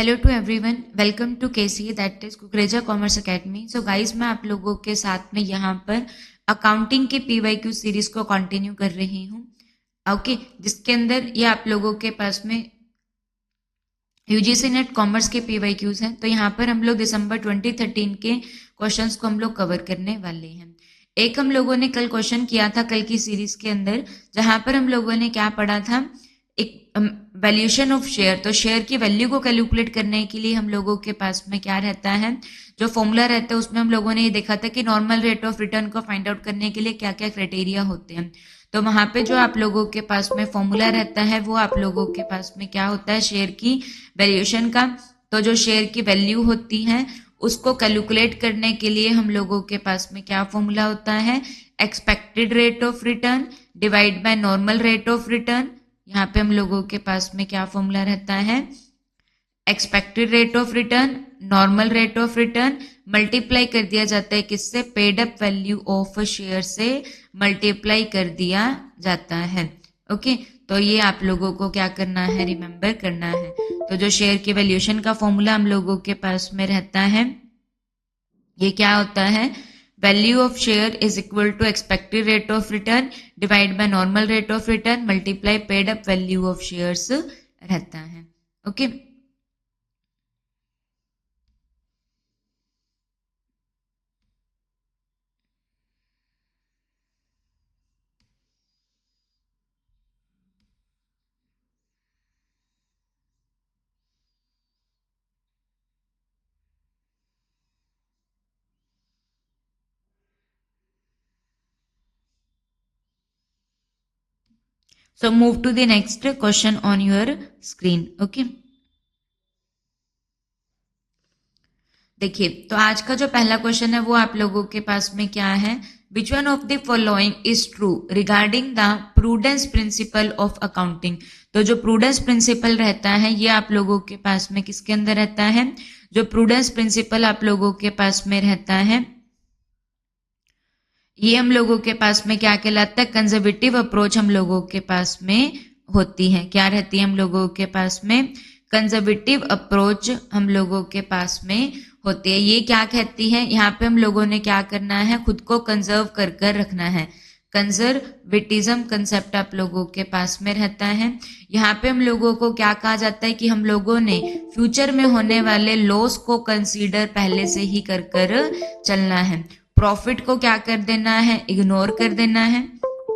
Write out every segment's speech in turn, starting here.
Hello to everyone, welcome to KC that is Kukreja commerce academy. So guys, मैं आप लोगों के साथ में यहाँ पर अकाउंटिंग के पीवाईक्यू सीरीज को कंटिन्यू कर रही हूँ। ओके, जिसके अंदर ये आप लोगों के पास में यूजीसी नेट कॉमर्स के पीवाईक्यूज हैं। तो यहाँ पर हम लोग दिसंबर 2013 के क्वेश्चंस को हम लोग कवर करने वाले हैं। एक हम लोगों ने कल क्वेश्चन किया था कल की सीरीज के अंदर, जहां पर हम लोगों ने क्या पढ़ा था, एक वैल्यूएशन ऑफ शेयर। तो शेयर की वैल्यू को कैलकुलेट करने के लिए हम लोगों के पास में क्या रहता है, जो फॉर्मूला रहता है उसमें हम लोगों ने ये देखा था कि नॉर्मल रेट ऑफ रिटर्न को फाइंड आउट करने के लिए क्या क्या क्राइटेरिया होते हैं। तो वहां पे जो आप लोगों के पास में फॉर्मूला रहता है वो आप लोगों के पास में क्या होता है, शेयर की वैल्यूएशन का। तो जो शेयर की वैल्यू होती है उसको कैलकुलेट करने के लिए हम लोगों के पास में क्या फॉर्मूला होता है, expected rate of return divide by normal rate of return. यहाँ पे हम लोगों के पास में क्या फॉर्मूला रहता है, expected rate of return normal rate of return multiply कर दिया जाता है किससे, paid up value of share से मल्टीप्लाई कर दिया जाता है। ओके, तो ये आप लोगों को क्या करना है, रिमेंबर करना है। तो जो शेयर की वैल्यूएशन का फॉर्मूला हम लोगों के पास में रहता है, ये क्या होता है, value of share is equal to expected rate of return divide by normal rate of return multiply paid up value of shares रहता है। Okay, so move to the next question on your screen. Okay, देखिए, तो आज का जो पहला question है वो आप लोगों के पास में क्या है, विच one of the following is true regarding the prudence principle of accounting. तो जो प्रूडेंस प्रिंसिपल रहता है ये आप लोगों के पास में किसके अंदर रहता है, जो प्रूडेंस प्रिंसिपल आप लोगों के पास में रहता है ये हम लोगों के पास में क्या कहलाता है, कंजर्वेटिव अप्रोच हम लोगों के पास में होती है। क्या रहती है हम लोगों के पास में, कंजर्वेटिव अप्रोच हम लोगों के पास में होती है। ये क्या कहती है, यहाँ पे हम लोगों ने क्या करना है, खुद को कंजर्व कर कर रखना है। कंजर्वेटिज्म कंसेप्ट आप लोगों के पास में रहता है। यहाँ पे हम लोगों को क्या कहा जाता है कि हम लोगों ने फ्यूचर में होने वाले लॉस को कंसीडर पहले से ही कर कर चलना है। प्रॉफिट को क्या कर देना है, इग्नोर कर देना है।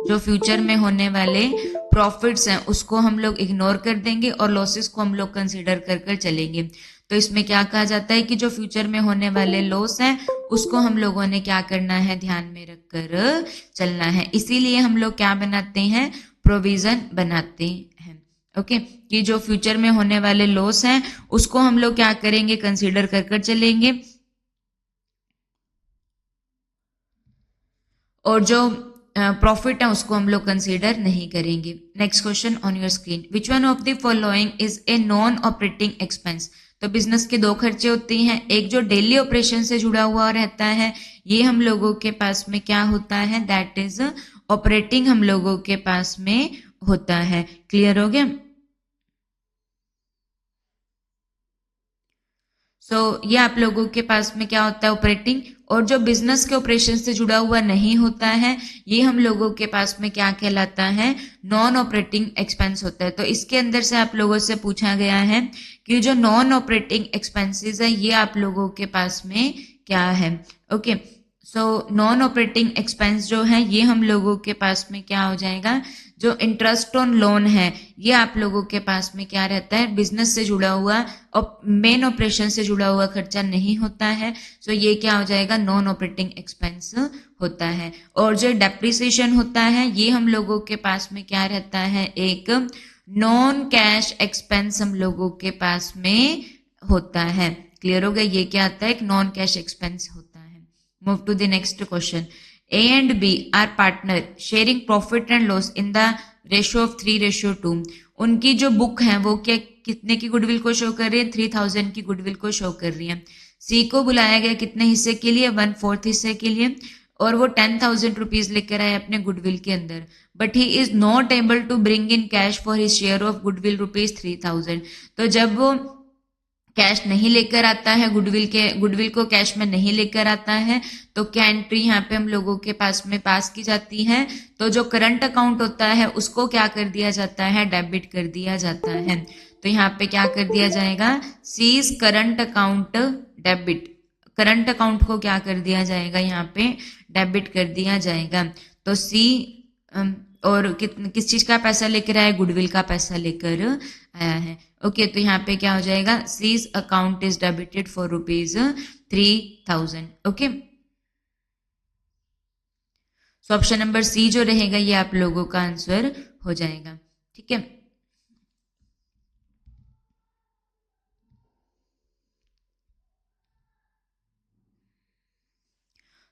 जो फ्यूचर में होने वाले प्रॉफिट्स हैं उसको हम लोग इग्नोर कर देंगे और लॉसेस को हम लोग कंसीडर कर कर चलेंगे। तो इसमें क्या कहा जाता है कि जो फ्यूचर में होने वाले लॉस हैं उसको हम लोगों ने क्या करना है, ध्यान में रखकर चलना है। इसीलिए हम लोग क्या बनाते हैं, प्रोविजन बनाते हैं। ओके, कि जो फ्यूचर में होने वाले लॉस हैं उसको हम लोग क्या करेंगे, कंसीडर कर कर चलेंगे, और जो प्रॉफिट है उसको हम लोग कंसीडर नहीं करेंगे। Next question on your screen, which one of the following is a non operating expense. तो बिजनेस के दो खर्चे होते हैं, एक जो डेली ऑपरेशन से जुड़ा हुआ रहता है ये हम लोगों के पास में क्या होता है, दैट इज ऑपरेटिंग हम लोगों के पास में होता है। क्लियर हो गया। ये आप लोगों के पास में क्या होता है, ऑपरेटिंग। और जो बिजनेस के ऑपरेशन से जुड़ा हुआ नहीं होता है ये हम लोगों के पास में क्या कहलाता है, नॉन ऑपरेटिंग एक्सपेंस होता है। तो इसके अंदर से आप लोगों से पूछा गया है कि जो नॉन ऑपरेटिंग एक्सपेंसेस है ये आप लोगों के पास में क्या है। ओके, नॉन ऑपरेटिंग एक्सपेंस जो है ये हम लोगों के पास में क्या हो जाएगा, जो इंटरेस्ट ऑन लोन है ये आप लोगों के पास में क्या रहता है, बिजनेस से जुड़ा हुआ और मेन ऑपरेशन से जुड़ा हुआ खर्चा नहीं होता है। ये क्या हो जाएगा, नॉन ऑपरेटिंग एक्सपेंस होता है। और जो डेप्रिसिएशन होता है ये हम लोगों के पास में क्या रहता है, एक नॉन कैश एक्सपेंस हम लोगों के पास में होता है। क्लियर हो गया, ये क्या आता है, एक नॉन कैश एक्सपेंस होता है। Move to the next question. A and B are partner sharing profit and loss in the ratio of 3:2. उनकी जो बुक है वो क्या कितने की गुडविल को शो कर रही है, 3000 की गुडविल को शो कर रही है। सी को बुलाया गया कितने हिस्से के लिए, 1/4 हिस्से के लिए, और वो 10,000 रुपीज लेकर आए अपने गुडविल के अंदर। But he is not able to bring in cash for his share of goodwill rupees 3000। तो जब वो कैश नहीं लेकर आता है, गुडविल को कैश में नहीं लेकर आता है, तो क्या एंट्री यहाँ पे हम लोगों के पास में पास की जाती है? तो जो करंट अकाउंट होता है उसको क्या कर दिया जाता है? डेबिट कर दिया जाता है। तो यहाँ पे क्या कर दिया जाएगा? C's current account debit, current account को क्या कर दिया जाएगा? यहाँ पे डेबिट कर दिया जाएगा। तो सी और किस चीज का पैसा लेकर आया? गुडविल का पैसा लेकर आया है। ओके, तो यहाँ पे क्या हो जाएगा? C's account is debited for ₹3000। Okay, so option number C जो रहेगा ये आप लोगों का आंसर हो जाएगा। ठीक है,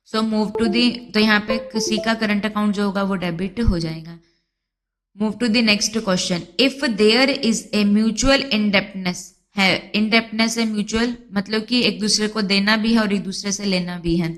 सो मूव टू दी, तो यहाँ पे किसी का करंट अकाउंट जो होगा वो डेबिट हो जाएगा। Move to the next question. If there is a mutual indebtedness है, इंडेप्टनेस है म्यूचुअल, मतलब कि एक दूसरे को देना भी है और एक दूसरे से लेना भी है।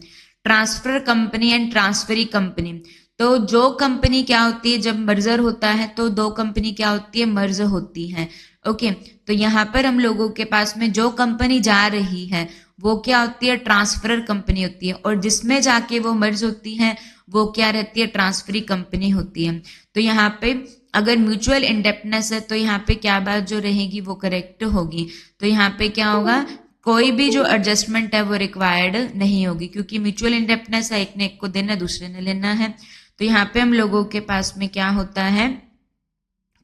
Transfer company and transferee company, तो जो कंपनी क्या होती है जब मर्जर होता है तो दो कंपनी क्या होती है? मर्ज होती है। ओके, तो यहाँ पर हम लोगों के पास में जो कंपनी जा रही है वो क्या होती है? ट्रांसफरर कंपनी होती है, और जिसमें जाके वो मर्ज होती है वो क्या रहती है? ट्रांसफरी कंपनी होती है। तो यहाँ पे अगर म्यूचुअल इंडेप्टनेस है तो यहाँ पे क्या बात जो रहेगी वो करेक्ट होगी। तो यहाँ पे क्या होगा? कोई भी जो एडजस्टमेंट है वो रिक्वायर्ड नहीं होगी, क्योंकि म्यूचुअल इंडेप्टनेस है, एक ने एक को देना, दूसरे ने लेना है। तो यहाँ पे हम लोगों के पास में क्या होता है?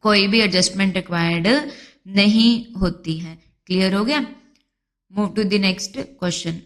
कोई भी एडजस्टमेंट रिक्वायर्ड नहीं होती है। क्लियर हो गया? Move to the next question.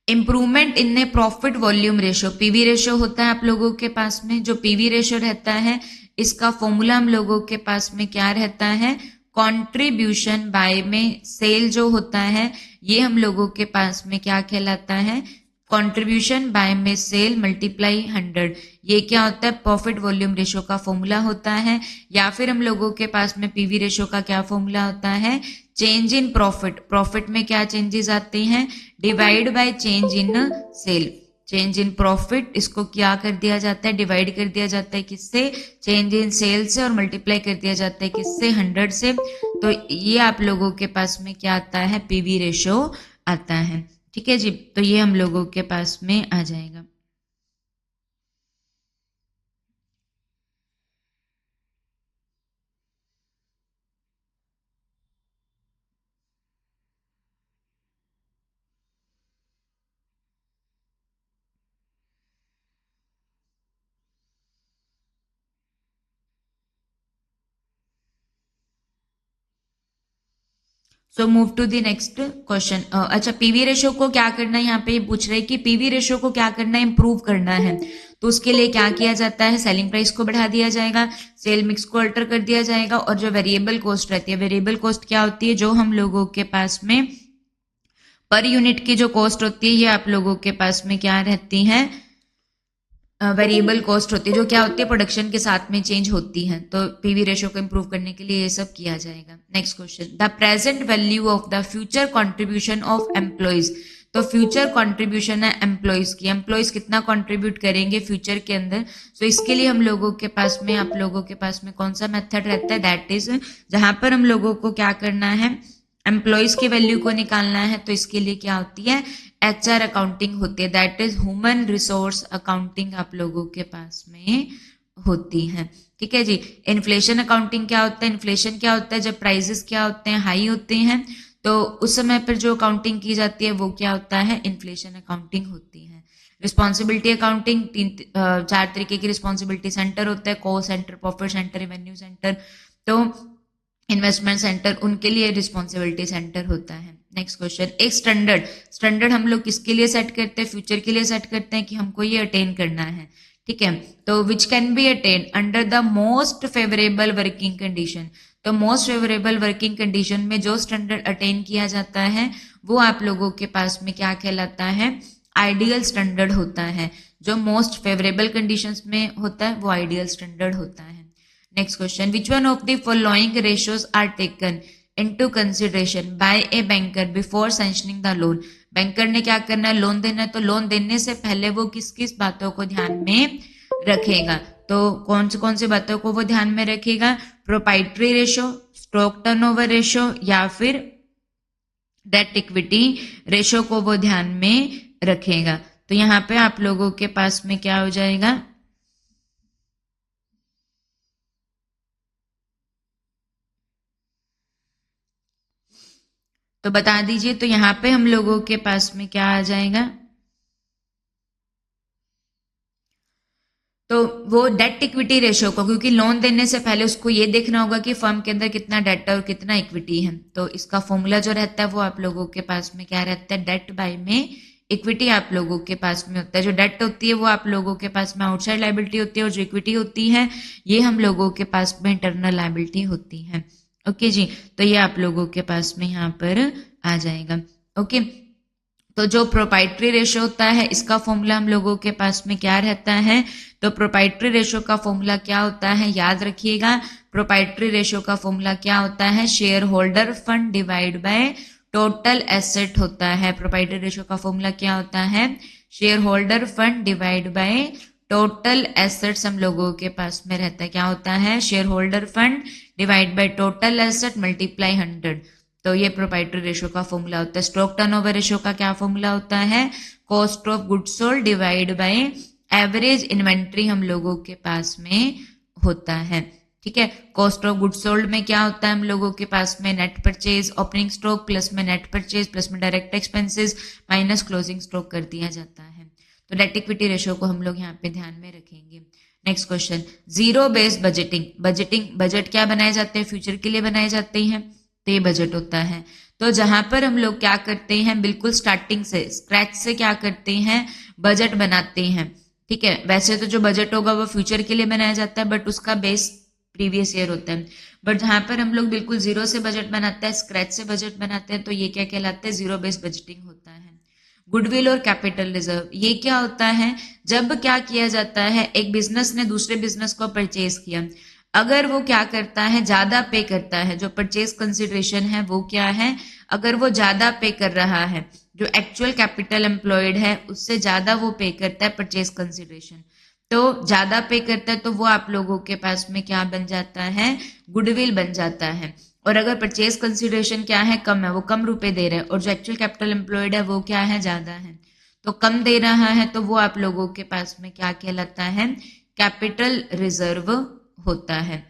Improvement in a profit volume ratio, PV ratio होता है आप लोगों के पास में। जो पीवी रेशो रहता है इसका फॉर्मूला हम लोगों के पास में क्या रहता है? कंट्रीब्यूशन बाय में सेल जो होता है ये हम लोगों के पास में क्या कहलाता है? कंट्रीब्यूशन बाय में सेल मल्टीप्लाई 100। ये क्या होता है? प्रॉफिट वॉल्यूम रेशो का फॉर्मूला होता है। या फिर हम लोगों के पास में पीवी रेशो का क्या फॉर्मूला होता है? चेंज इन प्रॉफिट, प्रॉफिट में क्या चेंजेस आते हैं? Divide by change in sale. Change in profit इसको क्या कर दिया जाता है? डिवाइड कर दिया जाता है किससे? चेंज इन सेल से, और मल्टीप्लाई कर दिया जाता है किससे? 100 से। तो ये आप लोगों के पास में क्या आता है? पीवी रेशो आता है। ठीक है जी, तो ये हम लोगों के पास में आ जाएगा। So move to the next question. अच्छा, पीवी रेशो को क्या करना है? यहाँ पे पूछ रहे कि पीवी रेशो को क्या करना है? इंप्रूव करना है। तो उसके लिए क्या किया जाता है? सेलिंग प्राइस को बढ़ा दिया जाएगा, सेल मिक्स को अल्टर कर दिया जाएगा, और जो वेरिएबल कॉस्ट रहती है, वेरिएबल कॉस्ट क्या होती है? जो हम लोगों के पास में पर यूनिट की जो कॉस्ट होती है ये आप लोगों के पास में क्या रहती है? वेरिएबल कॉस्ट होती है, जो क्या होती है? प्रोडक्शन के साथ में चेंज होती है। तो पीवी रेशो को इंप्रूव करने के लिए ये सब किया जाएगा। Next question. The present value of the future contribution of employees, तो फ्यूचर कंट्रीब्यूशन है एम्प्लॉइज की, एम्प्लॉइज कितना कंट्रीब्यूट करेंगे फ्यूचर के अंदर। तो इसके लिए हम लोगों के पास में, आप लोगों के पास में कौन सा मेथड रहता है? दैट इज, जहां पर हम लोगों को क्या करना है? एम्प्लॉइज की वैल्यू को निकालना है। तो इसके लिए क्या होती है? एचआर अकाउंटिंग होती है, that is human resource accounting आप लोगों के पास में होती है। ठीक है जी। इन्फ्लेशन अकाउंटिंग क्या होता है? इन्फ्लेशन क्या होता है? जब प्राइसेस क्या होते हैं? हाई होते हैं, तो उस समय पर जो अकाउंटिंग की जाती है वो क्या होता है? इन्फ्लेशन अकाउंटिंग होती है। रिस्पॉन्सिबिलिटी अकाउंटिंग, 4 तरीके की रिस्पॉन्सिबिलिटी सेंटर होता है, cost centre, profit centre, revenue centre, तो इन्वेस्टमेंट सेंटर, उनके लिए रिस्पॉन्सिबिलिटी सेंटर होता है। Next question. एक स्टैंडर्ड, स्टैंडर्ड हम लोग किसके लिए सेट करते हैं? फ्यूचर के लिए सेट करते हैं कि हमको ये अटेन करना है। ठीक है, तो which can be attain under the most favourable working condition. तो मोस्ट फेवरेबल वर्किंग कंडीशन में जो स्टैंडर्ड अटेन किया जाता है वो आप लोगों के पास में क्या कहलाता है? आइडियल स्टैंडर्ड होता है। जो मोस्ट फेवरेबल कंडीशंस में होता है वो आइडियल स्टैंडर्ड होता है। Next question. Which one of the following ratios are taken into consideration by a banker before sanctioning the loan. Banker ने क्या करना है, लोन देना है, तो लोन देने से पहले वो किस किस बातों को ध्यान में रखेगा। तो कौन सी बातों को वो ध्यान में रखेगा, proprietary ratio, stock turnover ratio या फिर डेट इक्विटी रेशो को वो ध्यान में रखेगा। तो यहाँ पे आप लोगों के पास में क्या हो जाएगा, तो बता दीजिए। तो यहाँ पे हम लोगों के पास में क्या आ जाएगा, तो वो डेट इक्विटी रेशो को, क्योंकि लोन देने से पहले उसको ये देखना होगा कि फर्म के अंदर कितना डेट है और कितना इक्विटी है। तो इसका फॉर्मूला जो रहता है वो आप लोगों के पास में क्या रहता है, डेट बाय में इक्विटी आप लोगों के पास में होता है। जो डेट होती है वो आप लोगों के पास में आउटसाइड लायबिलिटी होती है और जो इक्विटी होती है ये हम लोगों के पास में इंटरनल लायबिलिटी होती है। ओके जी, तो ये आप लोगों के पास में यहाँ पर आ जाएगा। ओके, तो जो प्रोप्राइटरी रेशो होता है इसका फॉर्मूला हम लोगों के पास में क्या रहता है, तो प्रोप्राइटरी रेशो का फॉर्मूला क्या होता है, याद रखिएगा। प्रोप्राइटरी रेशो का फॉर्मूला क्या होता है, share holder fund divide by total asset होता है। प्रोप्राइटरी रेशो का फॉर्मूला क्या होता है, share holder fund divide by total assets हम लोगों के पास में रहता है। क्या होता है, share holder fund divide by total asset multiply 100। तो ये प्रोप्राइटरी रेशो का फॉर्मूला होता है। स्टॉक टर्नओवर रेशो का क्या फॉर्मूला होता है, cost of goods sold divide by average inventory हम लोगों के पास में होता है। ठीक है, कॉस्ट ऑफ गुड्स सोल्ड में क्या होता है हम लोगों के पास में, net purchase opening stock plus में नेट परचेज प्लस में direct expenses minus closing stock कर दिया जाता है। तो डेट इक्विटी रेशो को हम लोग यहाँ पे ध्यान में रखेंगे। Next question, zero based budgeting. Budget क्या बनाए जाते हैं, फ्यूचर के लिए बनाए जाते हैं, तो ये बजट होता है। तो जहां पर हम लोग क्या करते हैं, बिल्कुल स्टार्टिंग से स्क्रैच से क्या करते हैं, बजट बनाते हैं। ठीक है, वैसे तो जो बजट होगा वो फ्यूचर के लिए बनाया जाता है बट उसका बेस प्रीवियस ईयर होता है। बट जहां पर हम लोग बिल्कुल जीरो से बजट बनाते हैं, स्क्रैच से बजट बनाते हैं, तो ये क्या कहलाता है, जीरो बेस्ड बजटिंग होता है। गुडविल और कैपिटल रिजर्व, ये क्या होता है, जब क्या किया जाता है, एक बिजनेस ने दूसरे बिजनेस को परचेज किया, अगर वो क्या करता है, ज्यादा पे करता है, जो परचेज कंसिडरेशन है वो क्या है, अगर वो ज्यादा पे कर रहा है, जो एक्चुअल कैपिटल एम्प्लॉयड है उससे ज्यादा वो पे करता है परचेज कंसिडरेशन, तो ज्यादा पे करता है, तो वो आप लोगों के पास में क्या बन जाता है, गुडविल बन जाता है। और अगर परचेज कंसिडरेशन क्या है, कम है, वो कम रुपए दे रहा है, और जो एक्चुअल कैपिटल एम्प्लॉयड है वो क्या है, ज्यादा है, तो कम दे रहा है, तो वो आप लोगों के पास में क्या कहलाता है, कैपिटल रिजर्व होता है।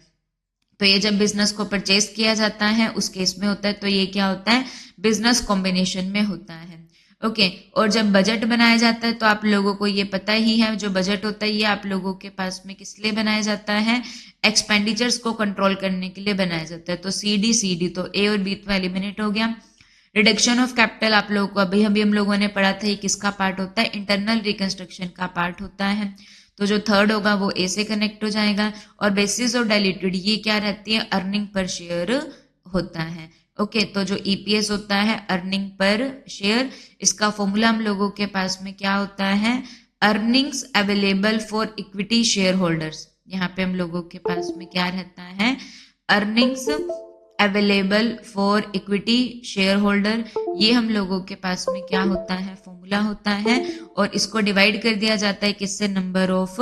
तो ये जब बिजनेस को परचेज किया जाता है उस केस में होता है, तो ये क्या होता है, बिजनेस कॉम्बिनेशन में होता है। ओके, और जब बजट बनाया जाता है तो आप लोगों को ये पता ही है, जो बजट होता है ये आप लोगों के पास में किस लिए बनाया जाता है, एक्सपेंडिचर्स को कंट्रोल करने के लिए बनाया जाता है। तो सीडी तो ए और बी तो एलिमिनेट हो गया। रिडक्शन ऑफ कैपिटल आप लोगों को अभी अभी हम लोगों ने पढ़ा था, ये किसका पार्ट होता है, इंटरनल रिकंस्ट्रक्शन का पार्ट होता है। तो जो थर्ड होगा वो ए से कनेक्ट हो जाएगा। और बेसिस ऑफ डाइल्यूटेड ये क्या रहती है, अर्निंग पर शेयर होता है। ओके, तो जो ईपीएस होता है अर्निंग पर शेयर, इसका फॉर्मूला हम लोगों के पास में क्या होता है, earnings available for equity share holders. यहाँ पे हम लोगों के पास में क्या रहता है, earnings available for equity share holder, ये हम लोगों के पास में क्या होता है, फॉर्मूला होता है। और इसको डिवाइड कर दिया जाता है किससे, नंबर ऑफ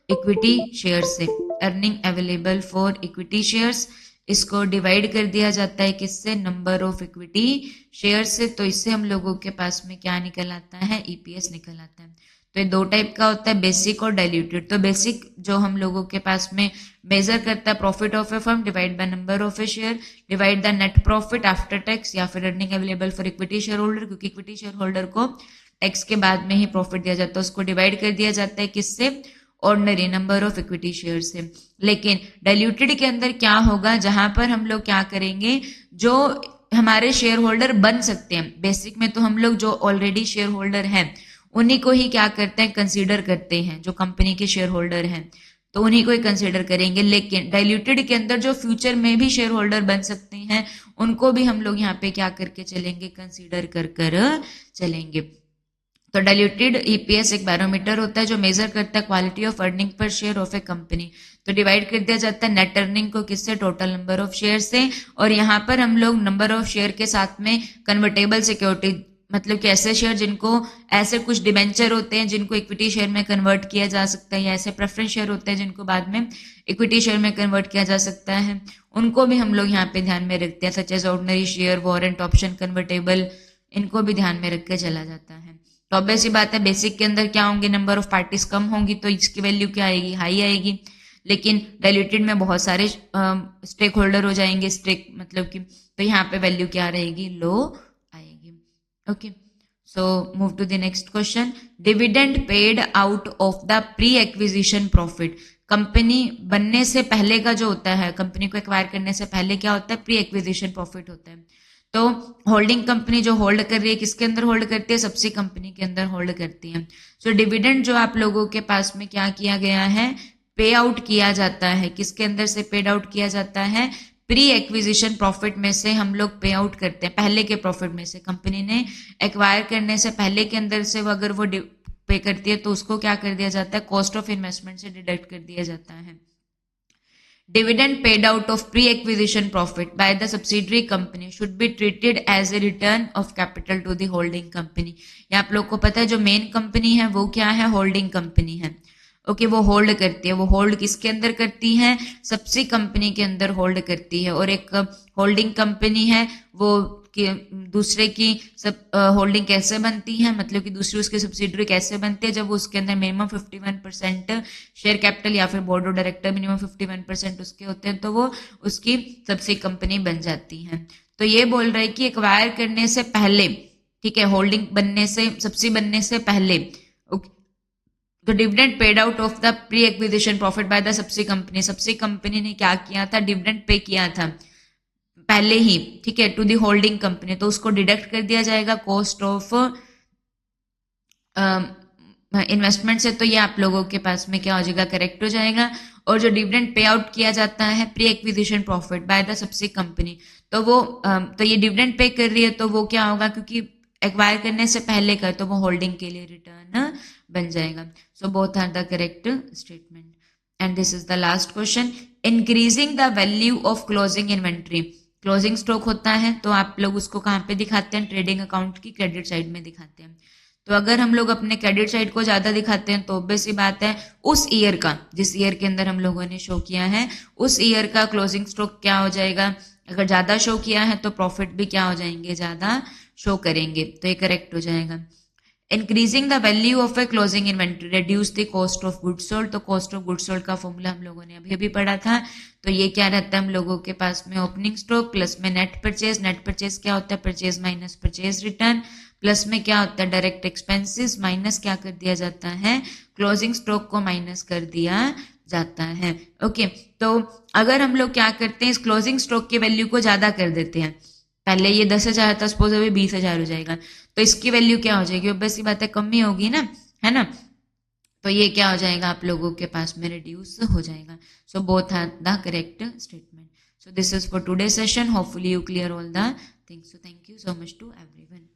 इक्विटी शेयर से। Earning available for equity shares, इसको डिवाइड कर दिया जाता है किससे, नंबर ऑफ इक्विटी शेयर से। तो इससे हम लोगों के पास में क्या निकल आता है, ईपीएस निकल आता है। तो ये दो टाइप का होता है, बेसिक और डाइल्यूटेड। तो बेसिक जो हम लोगों के पास में मेजर करता है profit of A firm divide by number of A share divide the net profit after tax, या फिर earning available for equity share holder, क्योंकि इक्विटी शेयर होल्डर को टैक्स के बाद में ही प्रॉफिट दिया जाता है, उसको डिवाइड कर दिया जाता है किससे, ordinary number of equity share से। लेकिन डाइल्यूटेड के अंदर क्या होगा, जहां पर हम लोग क्या करेंगे, जो हमारे शेयर होल्डर बन सकते हैं, बेसिक में तो हम लोग जो ऑलरेडी शेयर होल्डर हैं उन्हीं को ही क्या करते हैं, कंसीडर करते हैं, जो कंपनी के शेयर होल्डर हैं तो उन्हीं को ही कंसीडर करेंगे। लेकिन डाइल्यूटेड के अंदर जो फ्यूचर में भी शेयर होल्डर बन सकते हैं उनको भी हम लोग यहाँ पे क्या करके चलेंगे, कंसीडर कर चलेंगे। तो डाइल्यूटेड ईपीएस एक बैरोमीटर होता है जो मेजर करता है quality of earning per share of A company. तो डिवाइड कर दिया जाता है नेट अर्निंग को किससे, टोटल नंबर ऑफ शेयर से। और यहाँ पर हम लोग नंबर ऑफ शेयर के साथ में कन्वर्टेबल सिक्योरिटी, मतलब कि ऐसे शेयर जिनको, ऐसे कुछ डिबेंचर होते हैं जिनको इक्विटी शेयर में कन्वर्ट किया जा सकता है, या ऐसे प्रेफरेंस शेयर होते हैं जिनको बाद में इक्विटी शेयर में कन्वर्ट किया जा सकता है, उनको भी हम लोग यहाँ पे ध्यान में रखते हैं, such as ordinary share, warrant, option, convertible, इनको भी ध्यान में रख के चला जाता है। तो ऑब्वियस सी बात है बेसिक के अंदर क्या होंगे, नंबर ऑफ पार्टीज कम होंगी तो इसकी वैल्यू क्या आएगी, हाई आएगी। लेकिन डाइल्यूटेड में बहुत सारे स्टेक होल्डर हो जाएंगे, स्टेक मतलब कि, तो यहाँ पे वैल्यू क्या रहेगी, लो आएगी। Okay, so move to the next question. Dividend paid out of the pre acquisition profit. Company बनने से पहले का जो होता है, कंपनी को एक्वायर करने से पहले क्या होता है, प्री एक्विजिशन प्रॉफिट होता है। तो होल्डिंग कंपनी जो होल्ड कर रही है, किसके अंदर होल्ड करती है, सबसे कंपनी के अंदर होल्ड करती है। सो डिविडेंड जो आप लोगों के पास में क्या किया गया है, पे आउट किया जाता है, किसके अंदर से पेड आउट किया जाता है, प्री एक्विजिशन प्रॉफिट में से हम लोग पे आउट करते हैं, पहले के प्रॉफिट में से, कंपनी ने एक्वायर करने से पहले के अंदर से अगर वो पे करती है तो उसको क्या कर दिया जाता है, कॉस्ट ऑफ इन्वेस्टमेंट से डिडक्ट कर दिया जाता है। Dividend paid out of pre-acquisition profit by the subsidiary company should be treated as a return of capital to the holding company। ये आप लोग को पता है जो मेन कंपनी है वो क्या है, होल्डिंग कंपनी है। ओके, वो होल्ड करती है, वो होल्ड किसके अंदर करती है, सबसे कंपनी के अंदर होल्ड करती है। और एक होल्डिंग कंपनी है वो कि दूसरे की सब होल्डिंग कैसे बनती है, मतलब कि दूसरी उसकी सब्सिडरी कैसे बनती है, जब वो उसके अंदर मिनिमम 51% शेयर कैपिटल या फिर बोर्ड ऑफ डायरेक्टर मिनिमम 51% उसके होते हैं तो वो उसकी सबसे कंपनी बन जाती है। तो ये बोल रहे हैं कि एक्वायर करने से पहले, ठीक है, होल्डिंग बनने से, सबसे बनने से पहले, तो dividend paid out of the pre acquisition profit by the सबसे कंपनी, सबसे कंपनी ने क्या किया था, डिविडेंड पे किया था पहले ही, ठीक है, टू दी होल्डिंग कंपनी, तो उसको डिडक्ट कर दिया जाएगा कॉस्ट ऑफ इन्वेस्टमेंट से। तो ये आप लोगों के पास में क्या हो जाएगा, करेक्ट हो जाएगा। और जो डिविडेंड पे आउट किया जाता है pre acquisition profit by the सबसे कंपनी, तो वो तो ये डिविडेंड पे कर रही है तो वो क्या होगा, क्योंकि एक्वायर करने से पहले का, तो वो होल्डिंग के लिए रिटर्न बन जाएगा। So both are the correct statement. And this is the last question. Increasing the value of closing inventory. Closing stock होता है तो आप लोग उसको कहाँ पे दिखाते हैं, ट्रेडिंग अकाउंट की क्रेडिट साइड में दिखाते हैं। तो अगर हम लोग अपने क्रेडिट साइड को ज्यादा दिखाते हैं तो ऑब्वियस सी बात है उस ईयर का, जिस ईयर के अंदर हम लोगों ने शो किया है, उस ईयर का क्लोजिंग स्टॉक क्या हो जाएगा, अगर ज्यादा शो किया है तो प्रॉफिट भी क्या हो जाएंगे, ज्यादा शो करेंगे। तो ये करेक्ट हो जाएगा। Increasing the value of A closing inventory reduce the cost of goods sold. तो कॉस्ट ऑफ गुड्स सोल्ड का फॉर्मूला हम लोगों ने अभी अभी पढ़ा था। तो ये क्या रहता है हम लोगों के पास में, ओपनिंग स्टॉक प्लस में नेट परचेज। नेट परचेज क्या होता है, purchase minus purchase return, plus में क्या होता है डायरेक्ट एक्सपेंसेस, माइनस क्या कर दिया जाता है, क्लोजिंग स्टॉक को माइनस कर दिया जाता है। ओके, तो अगर हम लोग क्या करते हैं, इस क्लोजिंग स्टॉक की वैल्यू को ज्यादा कर देते हैं, पहले ये 10,000 था, सपोज अभी 20,000 हो जाएगा, तो इसकी वैल्यू क्या हो जाएगी, ऑब्वियस सी बात है कम ही होगी ना, है ना। तो ये क्या हो जाएगा आप लोगों के पास में, रिड्यूस हो जाएगा। So both are the correct statement. So this is for today session, hopefully you clear all the things. So thank you so much to everyone.